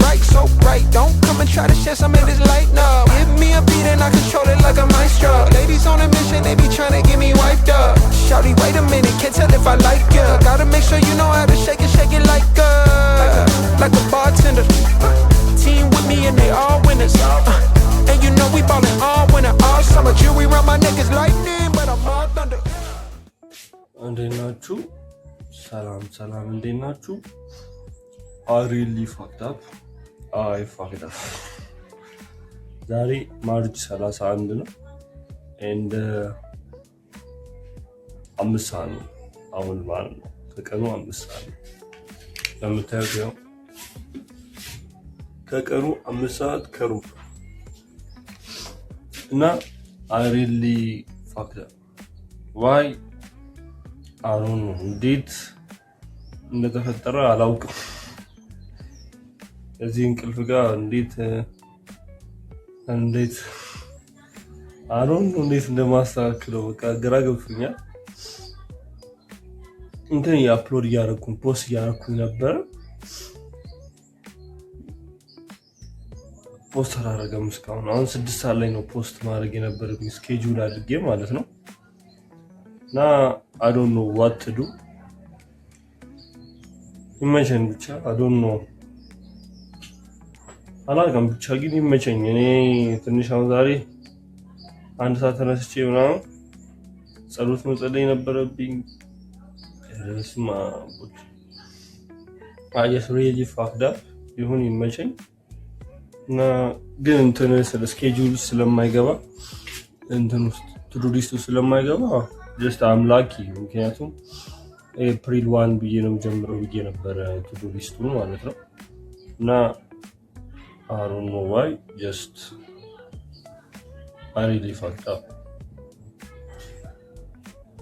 right, so bright. Don't come and try to share some of this light, no. Give me a beat and I control it like a maestro. Ladies on a mission, they be trying to get me wiped up. Shawty, wait a minute, can't tell if I like ya. Gotta make sure you know how to shake it like a bartender. Team with me and they all winners. And you know we ballin' all winter, all summer. Jewelry around my neck is lightning, but I'm all thunder. እንዴት ናችሁ? ሰላም እንዴት ናችሁ? I really fucked up. ዛሬ ማርች 31 ነው and 5 ሰዓት ነው አሁን ማለት ነው። ከቀኑ 5 ሰዓት ነው ለምታዩት ያው ከቀኑ 5 ሰዓት ከሩብ እና I really fucked up. Why? I don't know. እንዴት እንደተፈጠረ አላውቅም። እዚህ እንቅልፍ ጋር እንዴት I don't know እንዴት እንደማስተካክለው በቃ ግራ ገብቶኛል። እንትን ያፕሎድ ያደረኩኝ ፖስት ያደረኩኝ ነበር። ፖስት አላደረገም እስካሁን። አሁን 6 ሰዓት ላይ ነው ፖስት ማድረግ የነበረብኝ ስኬጁል አድርጌ ማለት ነው። እና I don't know what to do. ይመቸኝ ብቻ I don't know አላውቅም ብቻ ግን ይመቸኝ። እኔ ትንሽ አሁን ዛሬ 1 ሰዓት ተነስቼ ምናምን ጸሎት መጸለይ ነበረብኝ። እሱማ I just really fucked up. ይሁን ይመቸኝ እና ግን እንትን ስለ ስኬጁል ስለማይገባ እንትን ውስጥ ቱ ዱ ሊስቱ ስለማይገባ just I'm lucky ምክንያቱም ኤፕሪል 1 ብዬ ነው ጀምሮ ብዬ ነበር ቱ ዱ ሊስቱ ማለት ነው። እና I don't know why just I really fucked up.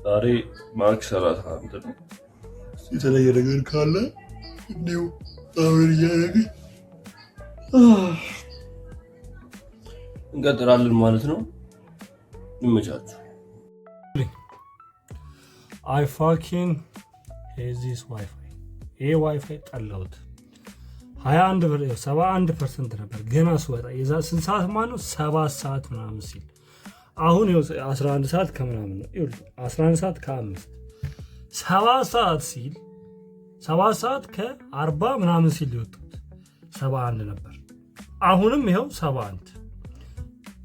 ዛሬ ማርች 31 ነው። የተለየ ነገር ካለ እንዲሁ አሁን እያደረግን እንቀጥላለን ማለት ነው። ይመቻችሁ። I fucking hate this Wi-Fi. ይሄ ዋይፋይ ጠላሁት። 71% ነበር ገና ስወጣ የዛ ስንት ሰዓት ማለት ነው 7 ሰዓት ምናምን ሲል አሁን 11 ሰዓት ከምናምን ነው። 11 ሰዓት ከ5 7 ሰዓት ሲል 7 ሰዓት ከ40 ምናምን ሲል ይወጡት 71 ነበር። አሁንም ይሄው 71።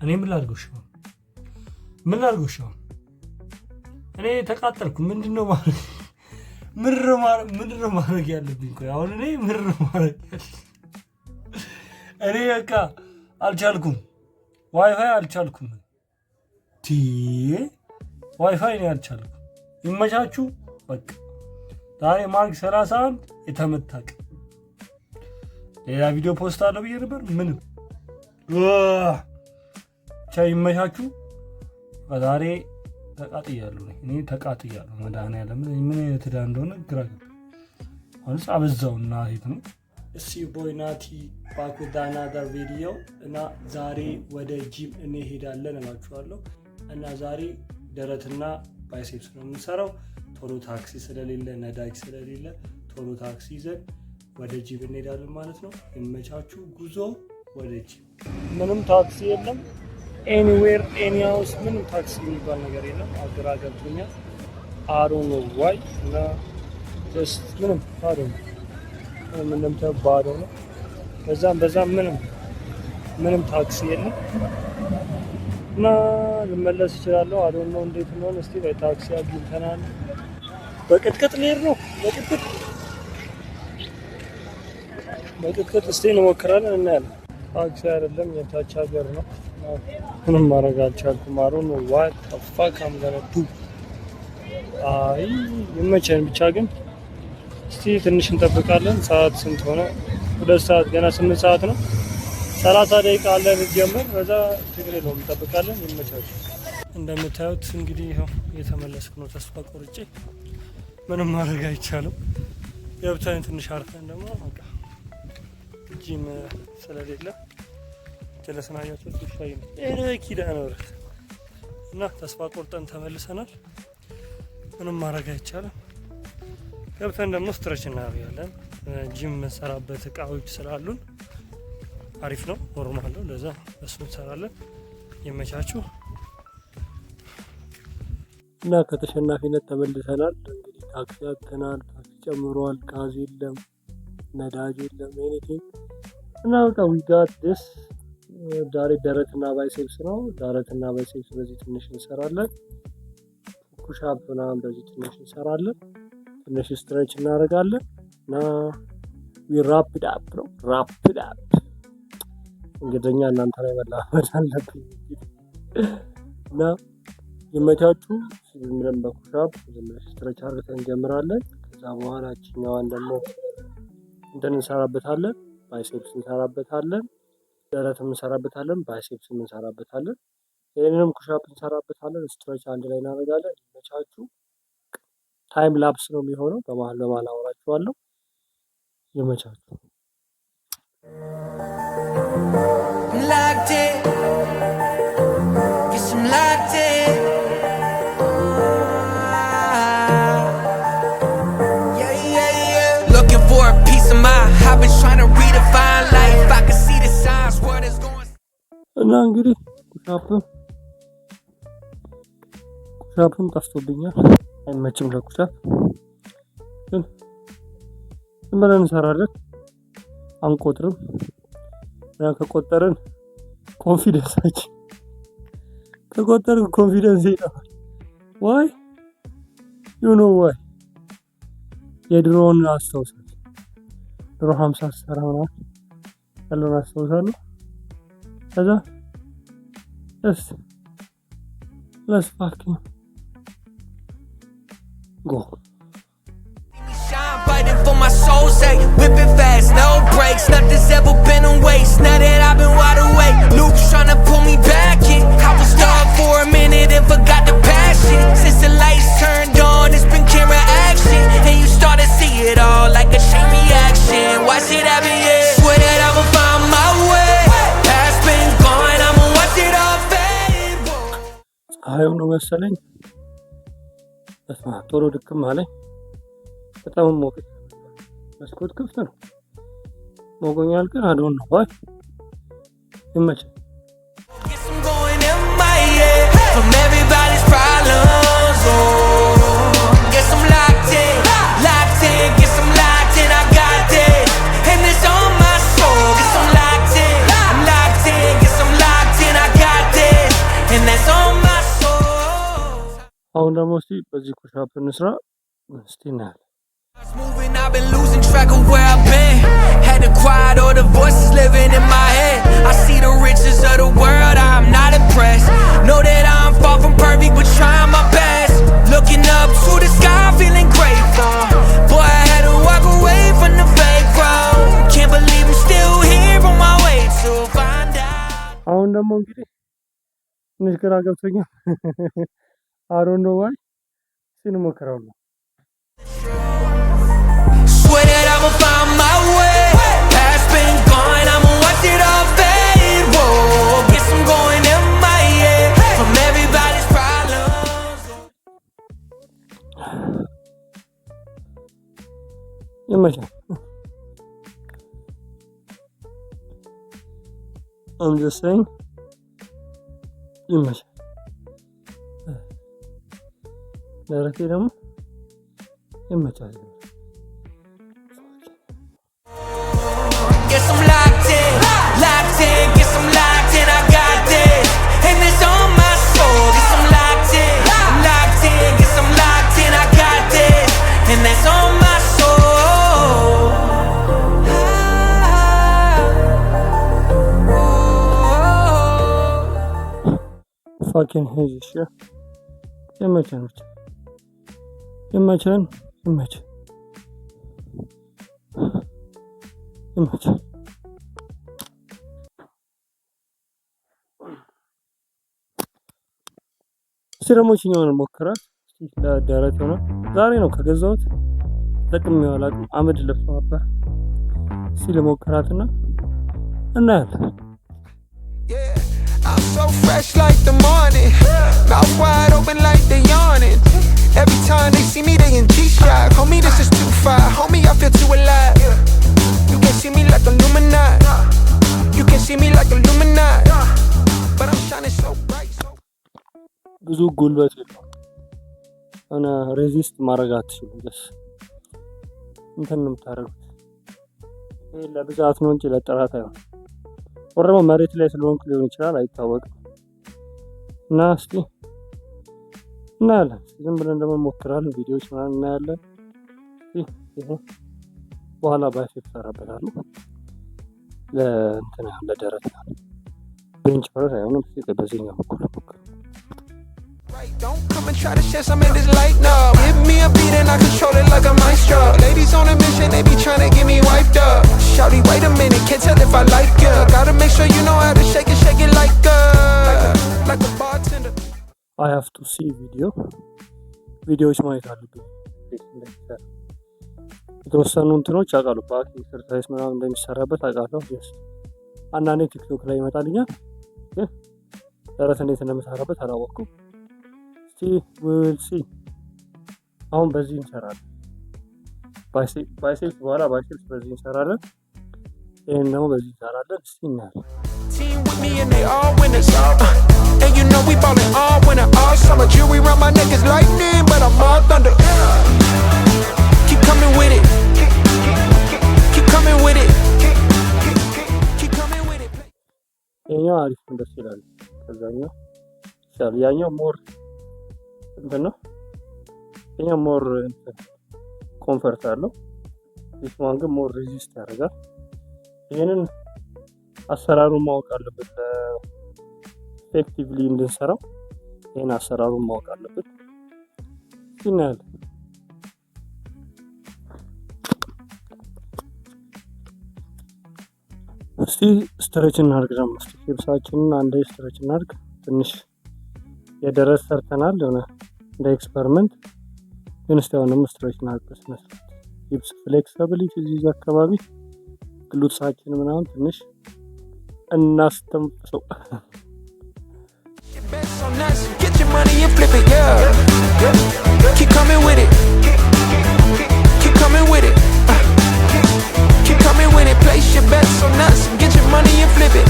እኔ ምን ላድርግሽ? እኔ ተቃጠልኩ። ምንድነው ማድረግ ያለብኝ? ቆይ አሁን እኔ ማድረግ እኔ በቃ አልቻልኩም። ዋይፋይ አልቻልኩም። ዋይፋይ ነው አልቻልኩም። ይመቻችሁ። በቃ ዛሬ ማርች 31 የተመታቀ ሌላ ቪዲዮ ፖስት አለው ብዬ ነበር። ምንም ቻይ ይመቻችሁ። ዛሬ ተቃጥያለሁ። እኔ ተቃጥያለሁ። መድኃኒዓለም ምን የተዳ እንደሆነ ግራ አሁንስ አበዛውና ሄት ነው። እሺ ቦይ ናቲ ባክ with another video እና ዛሬ ወደ ጂም እንሄዳለን እላችኋለሁ። እና ዛሬ ደረትና ባይሴፕስ ነው የምንሰራው። ቶሎ ታክሲ ስለሌለ ነዳጅ ስለሌለ ቶሎ ታክሲ ይዘን ወደ ጂም እንሄዳለን ማለት ነው። ይመቻችሁ። ጉዞ ወደ ጂም። ምንም ታክሲ የለም። anywhere anyhow ምንም ታክሲ የሚባል ነገር የለም። አገራ ገብቶኛል። I don't know why እና just ምንም ተባዶ ነው። በዛም ምንም ታክሲ የለም እና ልመለስ እችላለሁ። I don't know እንዴት ነው። እስቲ በታክሲ አግኝተናል። በቅጥቅጥ ልሄድ ነው። በቅጥቅጥ እስቲ እንሞክራለን እናያለን። ታክሲ አይደለም የታች ሀገር ነው። ምንም ማድረግ አልቻልኩም። I don't know what the fuck I'm gonna do. ይመቸን ብቻ ግን እስቲ ትንሽ እንጠብቃለን። ሰዓት ስንት ሆነ? 2 ሰዓት ገና 8 ሰዓት ነው። 30 ደቂቃ አለን ጀመር። በዛ ችግር የለውም እንጠብቃለን። ይመቻችሁ። እንደምታዩት እንግዲህ ይኸው እየተመለስኩ ነው። ተስፋ ቆርጬ ምንም ማድረግ አይቻልም። ገብተን ትንሽ አርፈን ደግሞ በቃ ጂም ስለሌለ ጀለስናያቸው ትፋይ ነው ኪዳነ ምሕረት እና ተስፋ ቆርጠን ተመልሰናል። ምንም ማድረግ አይቻልም። ገብተን ደግሞ ስትሬች እናደርጋለን። ጂም መሰራበት እቃዎች ስላሉን አሪፍ ነው፣ ኖርማል ነው። ለዛ እሱ እንሰራለን። ይመቻችሁ እና ከተሸናፊነት ተመልሰናል። እንግዲህ ታክሲ አጥተናል፣ ታክሲ ጨምሯል፣ ጋዝ የለም፣ ነዳጅ የለም፣ ኤኒቲንግ እና በቃ ዊጋት ደስ ዛሬ ደረትና ባይሴፕስ ነው። ደረትና ባይሴፕስ በዚህ ትንሽ እንሰራለን። ኩሻፕ ምናምን በዚህ ትንሽ እንሰራለን። ትንሽ ስትሬች እናደርጋለን እና ራፒድ አፕ ነው። ራፒድ አፕ እንግዲህ እናንተ ላይ መላመድ አለብኝ እና ይመቻችሁ። ዝም ብለን በኩሻፕ ዝም ብለን ስትሬች አድርገን እንጀምራለን። ከዛ በኋላ እችኛዋን ደግሞ እንትን እንሰራበታለን። ባይሴፕስ እንሰራበታለን፣ ደረትም እንሰራበታለን፣ ባይሴፕስም እንሰራበታለን። ይሄንንም ኩሻፕ እንሰራበታለን። ስትሬች አንድ ላይ እናደርጋለን። ይመቻችሁ። ታይም ላፕስ ነው የሚሆነው። በመሀል በመሀል አወራችኋለሁ። ይመቻችሁ። እና እንግዲህ ኩሻፕም ጠፍቶብኛል፣ አይመችም ለኩሻፕ ግን ዝም ብለን እንሰራለን፣ አንቆጥርም። እና ከቆጠርን ኮንፊደንሳችን ይጠፋል። ዋይ ዩ ኖ ዋይ የድሮውን አስታውሳለሁ። ድሮ 50 ሰራ ምናምን ያለውን አስታውሳለሁ። ከዛ let's fucking go. Fighting for my soul's sake, whipping fast, no brakes. Nothing's ever been a waste. Now that I've been wide awake, Luke's tryna pull me back in. I was stuck for a minute and forgot the passion. Since the lights turned on, it's been camera action, and you start to see it all like a chain reaction. Watch it happen, yeah. Swear that I'ma find my way. Past been gone, I'ma watch it all fade. ፀሐዩም ነው መሰለኝ ቶሎ ድክም አለኝ። በጣም ሞቀኝ። መስኮት ክፍት ነው፣ ሞቆኛል ግን አዶን ነው ባይ ይመች። አሁን ደግሞ እስቲ በዚህ ኩሻፕ እንስራ እስቲ እናያለን። I've been losing track of where I've been. Had to quiet all the voices living in my head. I see the riches of the world, I'm not impressed. Know that I'm far from perfect, but trying my best. Looking up to the sky, feeling grateful. Boy, I had to walk away from the fake road. Can't believe I'm still here on my way to find out. አሁን ደግሞ እንግዲህ ትንሽ ግራ ገብቶኛል። I don't know why. ሲንሞክረው ነው Swear that I'ma find my way. Past been gone, I'ma watch it all fade. Whoa, guess I'm going MIA from everybody's problems. Imagine. I'm just saying. Imagine. Directly ደግሞ ይመቻል። Guess I'm locked in, guess I'm locked in, I got this, and it's on my soul. Guess I'm locked in, guess I'm locked in, I got this, and that's on my soul. Fucking hate this shit. ይመቻል ይመቻል ይመቻል ይመቻል። እስቲ ደግሞ ይችኛውን ሞክራት። ለደረት ሆነ ዛሬ ነው ከገዛሁት ጠቅሜው አላውቅም። አመድ ለብሶ ነበር። እስቲ ለሞክራትና እናያለን። I'm so fresh like the morning, mouth wide open like they yawning. Every time they see me, they in G-Shock. Homie, this is too far. Homie, I feel too alive. You can see me like Illuminati. You can see me like Illuminati, but I'm shining so bright. ብዙ ጉልበት የለውም እና ሬዚስት ማድረግ አትችሉም። ደስ እንትን ነው የምታደርጉት። ይሄ ለብዛት ነው እንጂ ለጥራት አይሆን። ወረሞ መሬት ላይ ስለሆንኩ ሊሆን ይችላል አይታወቅም። እና እስቲ እናያለን። ዝም ብለን ደግሞ ሞክራለን። ቪዲዮዎች ምናምን እናያለን። ይሄ በኋላ ባይሴፕ ሰራበታለሁ። ለእንትን ለደረት ቤንች ፕረስ አይሆንም። እስቲ በዚህኛው በኩል ሞክር። Don't come and try to share some of this light, no. Give me a beat and I control it like a maestro. Ladies on a mission, they be trying to get me wiped up. Shawty, wait a minute, can't tell if I like ya. Gotta make sure you know how to shake it like a bartender. I have to see ቪዲዮዎች ማየት አለብኝ። የተወሰኑ እንትኖች አውቃለሁ። ባክ ኤክሰርሳይዝ ምናምን እንደሚሰራበት አውቃለሁ። አንዳንዴ ቲክቶክ ላይ ይመጣልኛል፣ ግን ደረት እንዴት እንደምሰራበት አላወቅኩም። we'll see። አሁን በዚህ እንሰራለን። ባይሴፕስ በኋላ ባይሴፕስ በዚህ እንሰራለን። ይሄን ደግሞ በዚህ እንሰራለን። እስቲ እናያለን። Team with me and they all winners. And you know we ballin' all winter, all summer. Jewelry around my neck is lightning, but I'm all thunder. Keep coming with it. Keep coming with it. Keep coming with it. ይሄኛው አሪፍ ነው፣ ደስ ይላል። ከዛኛው ይሻላል። ያኛው ሞር እንትን ነው። ይሄኛው ሞር ኮምፈርት አለው። ይስማን ግን ሞር ሬዚስት ያደርጋል። ይሄንን አሰራሩን ማወቅ አለበት ኤፌክቲቭሊ እንድንሰራው። ይሄን አሰራሩን ማወቅ አለበት። ይናል እስቲ ስትሬች እናድርግ። ደግሞ እስቲ ሂፕሳችንን አንዴ ስትሬች እናድርግ። ትንሽ የደረት ሰርተናል የሆነ እንደ ኤክስፐሪመንት፣ ግን እስቲ አሁንም ስትሬች እናድርግ። ሂፕስ ፍሌክሲቢሊቲ እዚህ አካባቢ ግሉትሳችን ምናምን ትንሽ እናስተንፍሰው። Get your money and flip it, yeah. Keep coming with it. Keep coming with it. Keep coming with it. Place your bets on us. Get your money and flip it.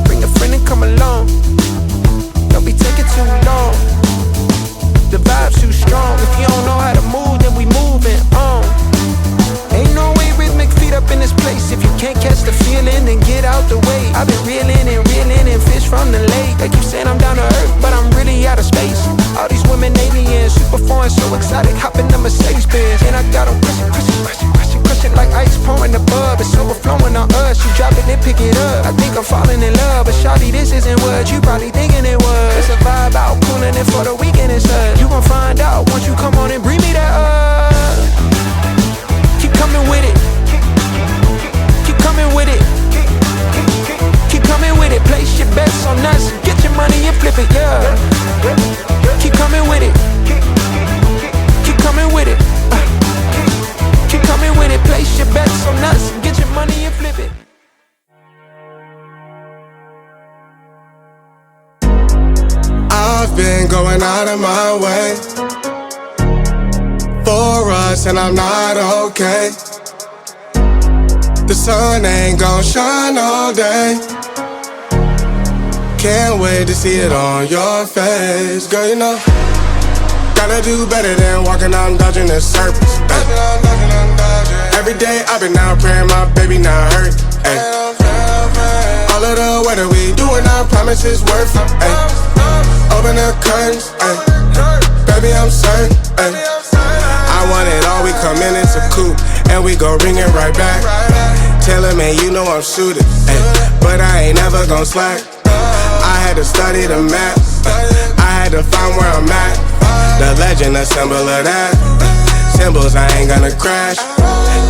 Bring a friend and come along. Don't be taking too long. The vibe's too strong. If you don't know how to move, then we moving on. Ain't no way rhythmic feet up in this place. If you can't catch the feeling, then get out the way. I've been reeling and fish from the lake. They keep saying I'm down to earth, but I'm really out of space. All these women aliens, super foreign, so exotic. Hop in the Mercedes Benz, and I got them crushing like ice pouring the bub. It's overflowing on us. You drop it, then pick it up. I think I'm falling in love, but shawty, this isn't what you probably thinking it was. It's a vibe out, cooling it for the weekend. It's us. You gon' find out once you come on and bring me that up. Keep coming with it. Keep coming with it. Keep coming with it. Place your bets on us. Get your money and flip it, yeah. Keep coming with it. Keep coming with it. Keep coming with it. Place your bets on us. Get your money and flip it. I've been going out of my way for us, and I'm not okay. The sun ain't gon' shine all day. Can't wait to see it on your face. Girl, you know, gotta do better than walking out and dodging the surface. Every day I've been out praying my baby not hurt. Ay. All of the weather we doing, I promise it's worth it. Ay. Open the curtains, ay. Baby I'm certain. Ay. I want it all, we come in, it's a coupe, and we gon' bring it right back. Tell him, man, you know I'm shooting, ay. But I ain't never gon' slack. I had to study the map, I had to find where I'm at. The legend, a symbol of that. Symbols, I ain't gonna crash.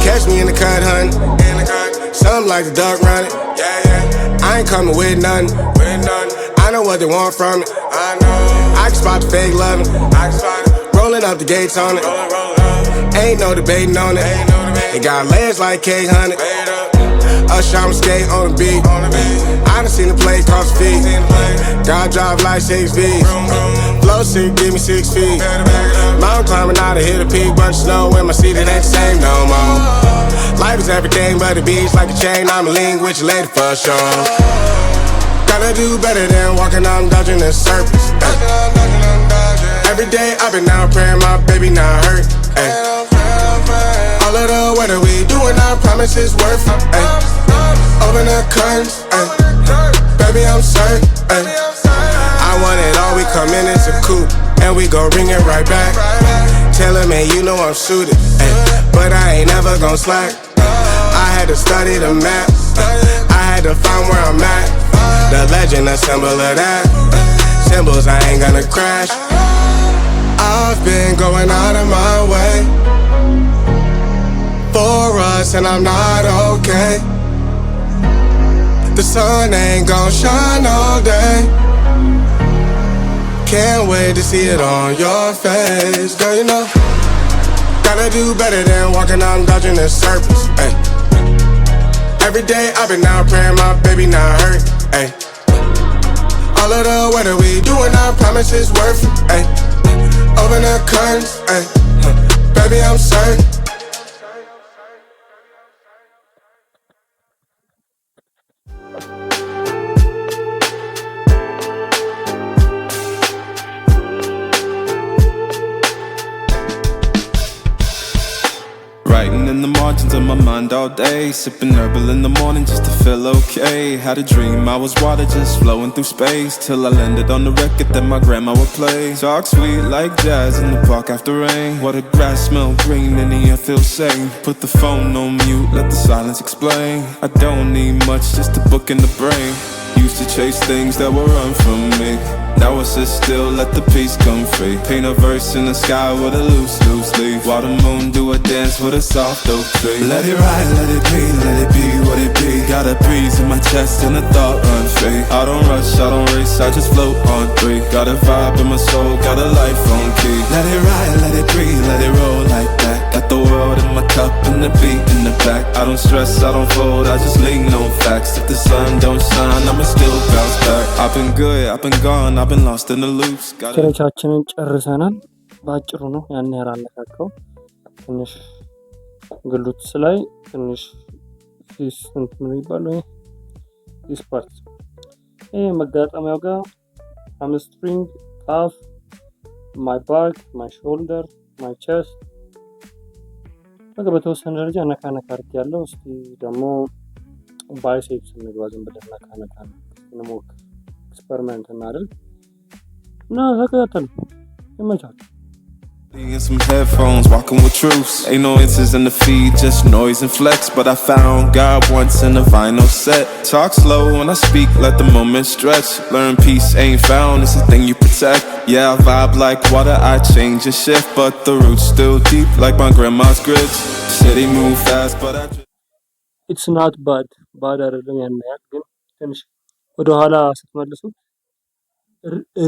Catch me in the cut, hun. Something like the duck running. I ain't coming with nothing. I know what they want from it. I can spot the fake loving. Rolling up the gates on it. Ain't no debating on it. It got legs like cake, honey. Usher, I'm skate on the beat. I done seen the play cross feet. God drive like 6 V's. Flow sick, give me 6 feet. Mountain climbing out to hit a peak. Bunch of snow in my seat, it ain't the same no more. Life is everything but the beach like a chain. I'm a link with your lady for sure. Gotta do better than walking out and dodging the surface. Every day I've been out praying my baby not hurt. Ay. All of the weather we doing, I promise it's worth it. Ay. Open the curtains, ay. Baby I'm certain. Ay. I want it all, we come in as a coupe, and we gon' bring it right back. Tell him, man, you know I'm suited, ay. But I ain't never gon' slack. I had to study the map, I had to find where I'm at. The legend, a symbol of that. Symbols, I ain't gonna crash. I've been going out of my way for us, and I'm not okay. The sun ain't gon' shine all day. Can't wait to see it on your face. Girl, you know, gotta do better than walking out and dodging the surface. Ay. Every day I've been out praying my baby not hurt. Ay. All of the weather we doing, I promise it's worth it. Ay. Open the curtains, ay. Baby I'm certain. Writing in the margins of my mind all day, sipping herbal in the morning just to feel okay. Had a dream I was water just flowing through space, till I landed on the record that my grandma would play. Talk sweet like jazz in the park after rain. What the grass smell green and the air feels sane. Put the phone on mute, let the silence explain. I don't need much, just a book in the brain. Used to chase things that were run from me. Now I sit still, let the peace come free. Paint a verse in the sky with a loose leaf. While the moon do a dance with a soft oak tree. Let it ride, let it be what it be. Got a breeze in my chest and a thought run free. I don't rush, I don't race, I just float on 3. Got a vibe in my soul, got a life on key. Let it ride, let it breathe, let it roll like that. Got the world in my cup and the beat in the back. I don't stress, I don't fold, I just lean on facts. If the sun don't shine, I'ma still bounce back. I've been good, I've been gone, I've been lost in the loops. ቸረቻችንን ጨርሰናል። ባጭሩ ነው ያን ያህል አነካከው። ትንሽ ግሉትስ ላይ ትንሽ ፊስ ምን ይባላል ፊስ ፓርት ይሄ መጋጠሚያው ጋር ሃምስትሪንግ ካፍ ማይ ባክ ማይ ሾልደር ማይ ቸስት በተወሰነ ደረጃ ነካ አድርጌያለሁ። እስቲ ደግሞ ባይሴፕስ እንግባ። ዝም ብለን ነካ እንሞክር፣ ኤክስፐሪመንት እናድርግ እና ተከታተሉ። ይመቻችሁ። In some headphones, walking with truths. Ain't no answers in the feed, just noise and flex. But I found God once in a vinyl set. Talk slow when I speak, let the moment stretch. Learn peace ain't found, it's a thing you protect. Yeah, I vibe like water, I change and shift. But the roots still deep like my grandma's grits. City move fast, but I just... It's not bad አይደለም ያን ያህል ግን ትንሽ ወደ ኋላ ስትመልሱት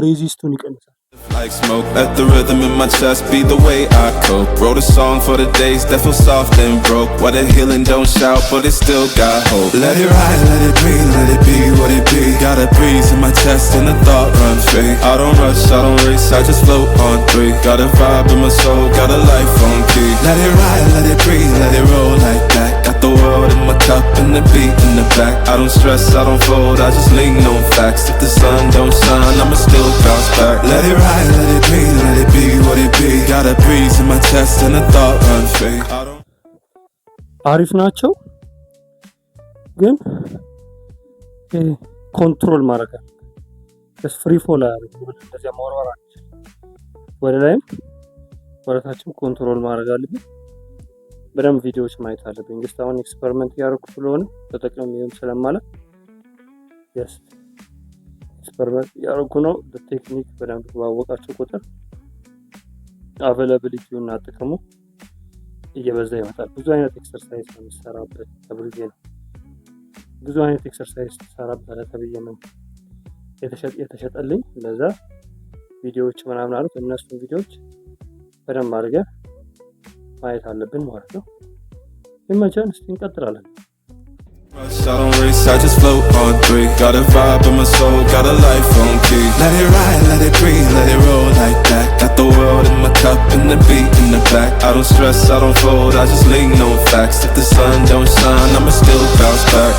ሬዚስቱን ይቀንሳል። Like smoke, let the rhythm in my chest be the way I cope. Wrote a song for the days that feel soft and broke. What a healing, don't shout, but it still got hope. Let it ride, let it breathe, let it be what it be. Got a breeze in my chest and a thought run free. I don't rush, I don't race, I just float on 3. Got a vibe in my soul, got a life on key. Let it ride, let it breathe, let it roll like that. Got the world in my cup and the beat in the back. I don't stress, I don't fold, I just lean on facts. If the sun don't shine, I'ma still bounce back. Let it ride, let it be, let it be what it be. Got a breeze in my chest and a thought run free. አሪፍ ናቸው ግን ኮንትሮል ማድረግ አለ። ፍሪ ፎል አያደርግም። እንደዚያ ማውራራ ወደ ላይም ወደታችም ኮንትሮል ማድረግ አለብኝ። በደንብ ቪዲዮዎች ማየት አለብኝ። እንግዲህ አሁን ኤክስፐሪመንት ያደረኩ ስለሆነ ተጠቅሜም ስለማለት ኤክስፐሪመንት ያደረኩ ነው። በቴክኒክ በደንብ ባወቃችሁ ቁጥር አቬላቢሊቲውና ጥቅሙ እየበዛ ይመጣል። ብዙ አይነት ኤክሰርሳይዝ ነው የሚሰራበት ተብዬ ነው። ብዙ አይነት ኤክሰርሳይዝ ተሰራበት ተብዬ ነው የተሸጠልኝ። ለዛ ቪዲዮዎች ምናምን አሉት። እነሱን ቪዲዮዎች በደንብ አድርገን ማየት አለብን ማለት ነው። ይመቻን። እስቲ እንቀጥላለን። I don't race, I just float on 3. Got a vibe in my soul, got a life on key. Let it ride, let it breathe, let it roll like that. Got the world in my cup and the beat in the back. I don't stress, I don't fold, I just lean on facts. If the sun don't shine, I'ma still bounce back.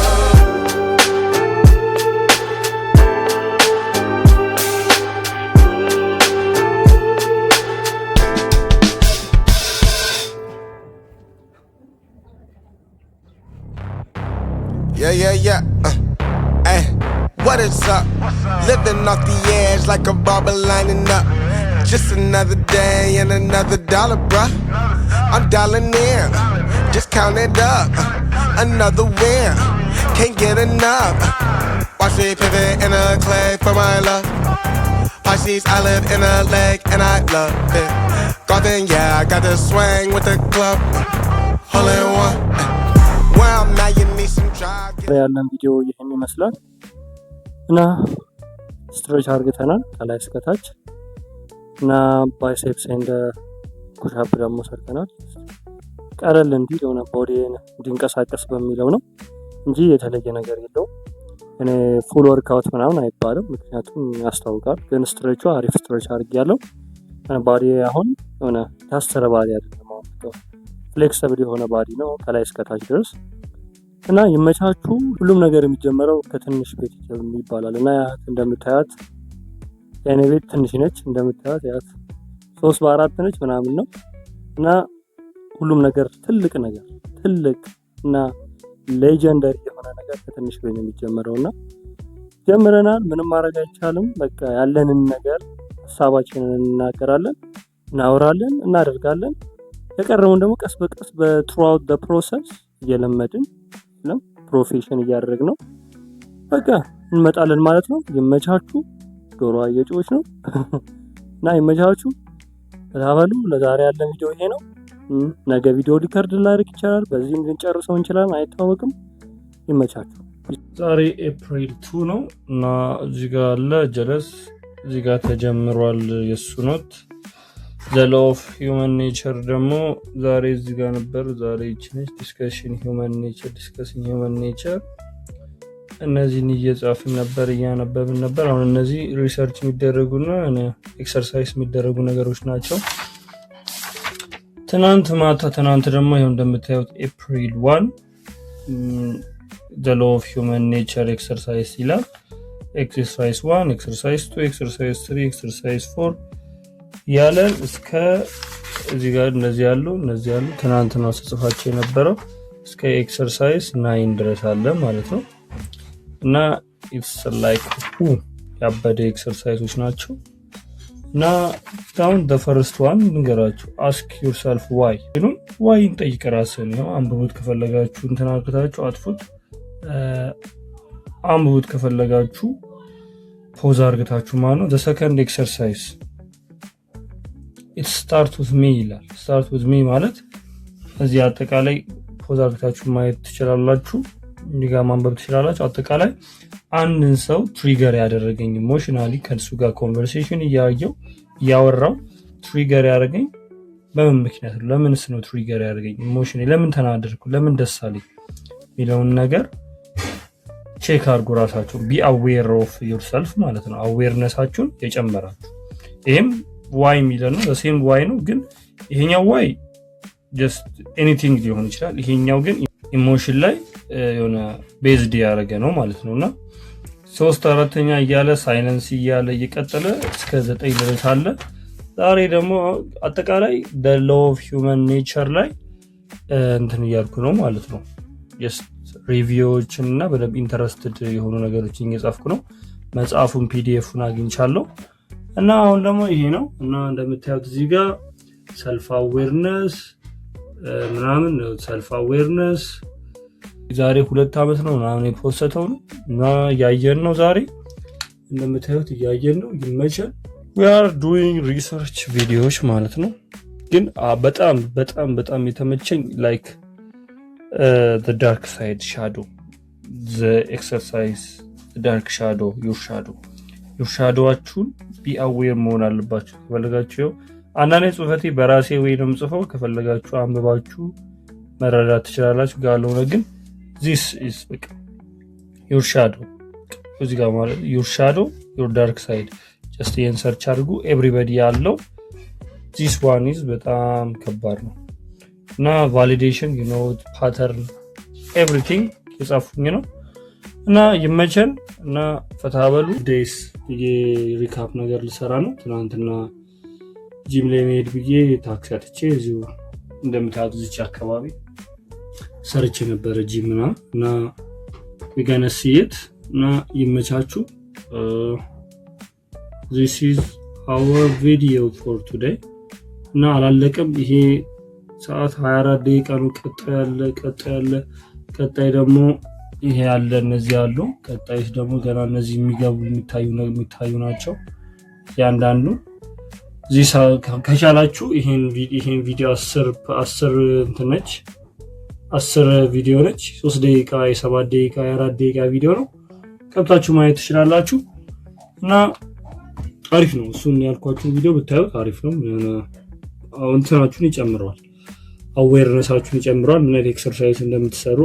Yeah. Hey, what is up? Living off the edge like a barber lining up. Just another day and another dollar, bruh. I'm dialing in, just count it up. Another win, can't get enough. Watch me pivot in a clay for my love. Pisces, I live in a lake and I love it. Golden, yeah, I got the swing with the club. Hole in one. Where I'm at, you need some drive. ያለን ቪዲዮ ይሄን ይመስላል እና ስትሬች አርግተናል ከላይ እስከ ታች እና ባይሴፕስ ኤንድ ኩሻፕ ደግሞ ሰርተናል። ቀለል እንዲል ሆነ ቦዲን እንዲንቀሳቀስ በሚለው ነው እንጂ የተለየ ነገር የለው። እኔ ፉል ወርክአውት ምናምን አይባልም ምክንያቱም ያስታውቃል። ግን ስትሬቹ አሪፍ ስትሬች አርጊያለሁ። ባዲ አሁን ሆነ ታስተረ ባዲ አይደለም ማለት ፍሌክሲብል የሆነ ባዲ ነው ከላይ እስከ ታች ድረስ እና ይመቻችሁ። ሁሉም ነገር የሚጀመረው ከትንሽ ቤት ይባላል እና ያት እንደምታያት የኔ ቤት ትንሽ ነች እንደምታያት ያት 3 በ4 ነች ምናምን ነው እና ሁሉም ነገር ትልቅ እና ሌጀንደሪ የሆነ ነገር ከትንሽ ቤት ነው የሚጀመረውና ጀምረናል። ምንም ማድረግ አይቻልም። በቃ ያለንን ነገር ሐሳባችንን እናገራለን፣ እናወራለን፣ እናደርጋለን። የቀረውን ደግሞ ቀስ በቀስ በትራውት ዘ ፕሮሰስ እየለመድን ፕሮፌሽን እያደረግን ነው በቃ እንመጣለን ማለት ነው። ይመቻችሁ። ዶሮ አየጮች ነው እና ይመቻችሁ። ተባሉ። ለዛሬ ያለን ቪዲዮ ይሄ ነው። ነገ ቪዲዮ ሪከርድ ላድርግ ይችላል፣ በዚህም ልንጨርሰው እንችላለን፣ አይታወቅም። ይመቻችሁ። ዛሬ ኤፕሪል 2 ነው እና እዚህ ጋር አለ ጀለስ እዚህ ጋር ተጀምሯል የሱ ኖት The Law of Human Nature ደግሞ ዛሬ እዚህ ጋር ነበር። ዛሬ ይችላል ዲስከሽን Human Nature ዲስከሲንግ Human Nature እነዚህን እየጻፍን ነበር እያነበብን ነበር። አሁን እነዚህ ሪሰርች የሚደረጉና ኤክሰርሳይዝ የሚደረጉ ነገሮች ናቸው። ትናንት ደግሞ ይሄው እንደምታዩት ኤፕሪል 1 The Law of Human Nature exercise ይላል። exercise 1 exercise 2 exercise 3 exercise 4 ያለን እስከ እዚህ ጋር እነዚህ ያሉ ትናንት ነው ጽፋቸው የነበረው እስከ ኤክሰርሳይዝ 9 ድረስ አለ ማለት ነው እና it's like ያበደ ኤክሰርሳይዞች ናቸው እና down the first one ንገራችሁ ask yourself why why እንጠይቅ ራስን ነው። አንብቡት ከፈለጋችሁ እንተናገታችሁ አጥፉት። አንብቡት ከፈለጋችሁ ፖዝ አርግታችሁ ማለት ነው። the second exercise it start with me ይላል። start with me ማለት እዚህ አጠቃላይ ፖዝ አርግታችሁ ማየት ትችላላችሁ፣ እንዲጋ ማንበብ ትችላላችሁ። አጠቃላይ አንድን ሰው ትሪገር ያደረገኝ ኢሞሽናሊ ከሱ ጋር ኮንቨርሴሽን እያወራው ትሪገር ያደረገኝ በምን ምክንያት ነው፣ ለምንስ ነው ትሪገር ያደረገኝ ኢሞሽናሊ፣ ለምን ተናደድኩ፣ ለምን ደስ አለኝ የሚለውን ነገር ቼክ አድርጉ ራሳችሁ። ቢ አዌር ኦፍ ዮርሰልፍ ማለት ነው። አዌርነሳችሁን የጨመራችሁ ይሄም ዋይ የሚለው ነው። ዘሴም ዋይ ነው ግን ይሄኛው ዋይ ጀስት ኤኒቲንግ ሊሆን ይችላል። ይሄኛው ግን ኢሞሽን ላይ የሆነ ቤዝድ ያደረገ ነው ማለት ነውና 3/4ኛ እያለ ሳይለንስ እያለ እየቀጠለ እስከ 9 ድረስ አለ። ዛሬ ደግሞ አጠቃላይ the law of human nature ላይ እንትን እያልኩ ነው ማለት ነው። ጀስት ሪቪውዎችን እና በደንብ ኢንተረስትድ የሆኑ ነገሮችን እየጻፍኩ ነው። መጽሐፉን ፒዲኤፉን አግኝቻለሁ እና አሁን ደግሞ ይሄ ነው እና እንደምታዩት እዚህ ጋር ሰልፍ አዌርነስ ምናምን ሰልፍ አዌርነስ ዛሬ 2 አመት ነው ምናምን የፖስተው ነው እና ያየን ነው። ዛሬ እንደምታዩት ያየን ነው። ይመቻል። we are doing research ቪዲዮዎች ማለት ነው። ግን በጣም የተመቸኝ like the dark side shadow the exercise the dark shadow your shadowአችሁን be aware መሆን አለባችሁ። ከፈለጋችሁ አንዳንዴ ጽሁፈቴ በራሴ ወይ ነው ጽፈው ከፈለጋችሁ አንብባችሁ መረዳት ትችላላችሁ። ጋር ግን this is your shadow እዚህ ጋር ማለት your shadow your dark side just ይሄን ሰርች አድርጉ everybody ያለው this one is በጣም ከባድ ነው እና validation you know pattern everything የጻፉኝ ነው እና ይመቸን እና ፈታበሉ ዴይስ ሪካፕ ነገር ልሰራ ነው ትናንትና ጂም ላይ መሄድ ብዬ ታክሲ አጥቼ እዚሁ እንደምታዩት እዚህ አካባቢ ሰርች ነበር ጂምና እና we gonna see it እና ይመቻችሁ this is our video for today እና አላለቀም ይሄ ሰዓት 24 ደቂቃ ነው ቀጣይ ደግሞ ይሄ ያለ እነዚህ ያሉ ቀጣይስ ደግሞ ገና እነዚህ የሚታዩ ናቸው ያንዳንዱ እዚህ ከቻላችሁ ይሄን ቪዲዮ 10 እንትነች 10 ቪዲዮ ነች 3 ደቂቃ 7 ደቂቃ 4 ደቂቃ ቪዲዮ ነው ከብታችሁ ማየት ትችላላችሁ እና አሪፍ ነው እሱን ያልኳችሁ ቪዲዮ ብታዩት አሪፍ ነው እንትናችሁን ይጨምራል አዌርነሳችሁን ይጨምራል ምን አይነት ኤክሰርሳይዝ እንደምትሰሩ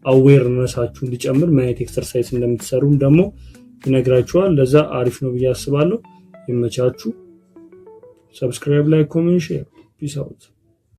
አዌርነሳችሁን ሊጨምር ምን አይነት ኤክሰርሳይዝ እንደምትሰሩም ደግሞ ይነግራችኋል ለዛ አሪፍ ነው ብዬ አስባለሁ ይመቻችሁ ሰብስክራይብ ላይክ ኮሜንት ሼር ፒስ አውት